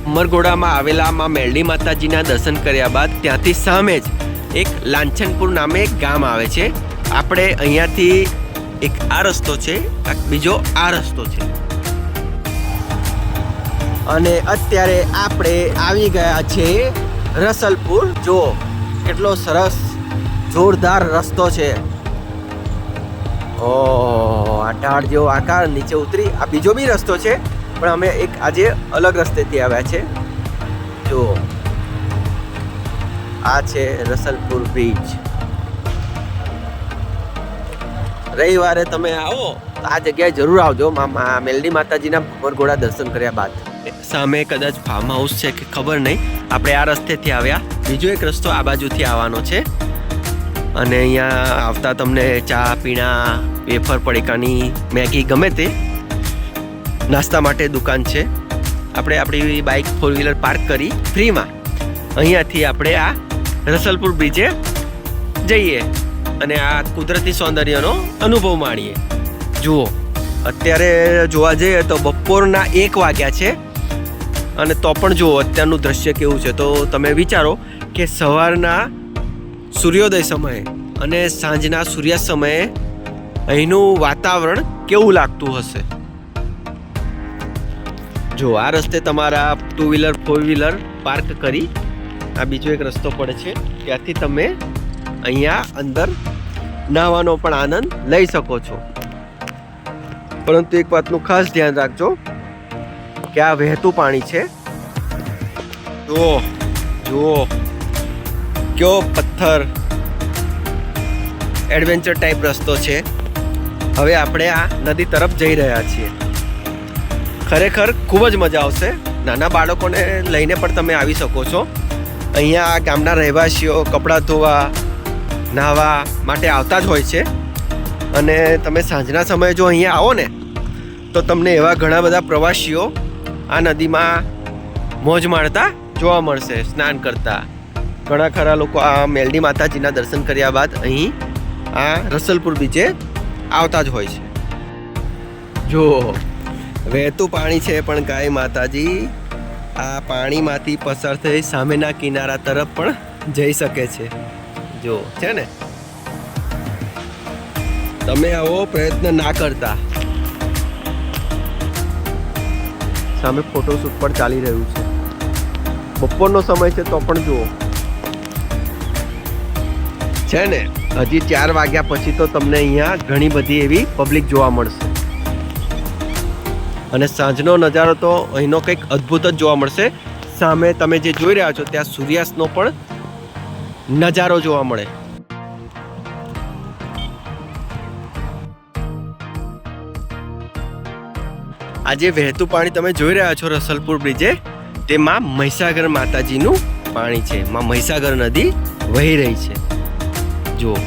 અમરગોડામાં આવેલા માં મેલડી માતાજીના દર્શન કર્યા બાદ ત્યાંથી સામે જ એક લાંછનપુર નામે એક ગામ આવે છે. આપણે અહીંયાથી એક આ રસ્તો છે, બીજો આ રસ્તો છે, અને અત્યારે આપણે આવી ગયા છે રસલપુર. જો કેટલો સરસ જોરદાર રસ્તો છે. ઓહ, આ ઢાળ જેવો આકાર, નીચે ઉતરી આ બીજો બી રસ્તો છે, પણ અમે એક આજે અલગ રસ્તેથી આવ્યા છે. જો આ છે રસલપુર બ્રિજ. રવિવારે તમે આવો તો આ જગ્યાએ જરૂર આવજો, મેલડી માતાજીના અમરગોડા દર્શન કર્યા બાદ. સામે કદાચ ફાર્મ હાઉસ છે કે ખબર નહીં. આપણે આ રસ્તેથી આવ્યા, બીજો એક રસ્તો આ બાજુથી આવવાનો છે. અને અહીંયા આવતા તમને ચા પીણા, વેફર પડીકાની, મેગી ગમે તે નાસ્તા માટે દુકાન છે. આપણે આપણી બાઇક ફોર વ્હીલર પાર્ક કરી ફ્રીમાં અહીંયાથી આપણે આ રસલપુર બ્રિજે જઈએ અને આ કુદરતી સૌંદર્યનો અનુભવ માણીએ. જુઓ, અત્યારે જોવા જઈએ તો બપોરના 1 વાગ્યા છે, અને તો પણ જુઓ અત્યારનું દ્રશ્ય કેવું છે. તો તમે વિચારો કે સવારના સૂર્યોદય સમયે અને સાંજના સૂર્યાસ્ત સમયે અહીંનું વાતાવરણ કેવું લાગતું હશે. જો આ રસ્તે તમારા 2 વ્હીલર 4 વ્હીલર પાર્ક કરી આ બીજો એક રસ્તો પડે છે, ત્યાંથી તમે અહીંયા અંદર નાહવાનો પણ આનંદ લઈ શકો છો. પરંતુ એક વાતનું ખાસ ધ્યાન રાખજો કે આ વહેતું પાણી છે. જુઓ જુઓ કયો પથ્થર, એડવેન્ચર ટાઈપ રસ્તો છે. હવે આપણે આ નદી તરફ જઈ રહ્યા છીએ. ખરેખર ખૂબ જ મજા આવશે. નાના બાળકોને લઈને પણ તમે આવી શકો છો. અહીંયા આ ગામના રહેવાસીઓ કપડાં ધોવા, નાહવા માટે આવતા જ હોય છે. અને તમે સાંજના સમયે જો અહીંયા આવો ને તો તમને એવા ઘણા બધા પ્રવાસીઓ આ નદીમાં મોજ માણતા જોવા મળશે, સ્નાન કરતા. ઘણા ખરા લોકો આ મેલડી માતાજીના દર્શન કર્યા બાદ અહીં આ રસલપુર બીચે આવતા જ હોય છે. જો વહેતું પાણી છે, પણ ગાય માતાજી આ પાણીમાંથી પસાર થઈ સામેના કિનારા તરફ પણ જઈ શકે છે. જો છે ને, તમે આવો પ્રયત્ન ના કરતા. સામે ફોટોશૂટ પણ ચાલી રહ્યું છે. બપોરનો સમય છે તો પણ જુઓ છે ને, હજી 4 વાગ્યા પછી તો તમને અહીંયા ઘણી બધી એવી પબ્લિક જોવા મળશે. અને સાંજનો નજારો તો અહીંનો કંઈક અદ્ભુત જ જોવા મળશે. સામે તમે જે જોઈ રહ્યા છો ત્યાં સૂર્યાસ્તનો પણ નજારો જોવા મળે. આજે વહેતું પાણી તમે જોઈ રહ્યા છો રસલપુર બ્રિજે, તેમાં મહીસાગર માતાજીનું પાણી છે. માં મહીસાગર નદી વહી રહી છે. જુઓ.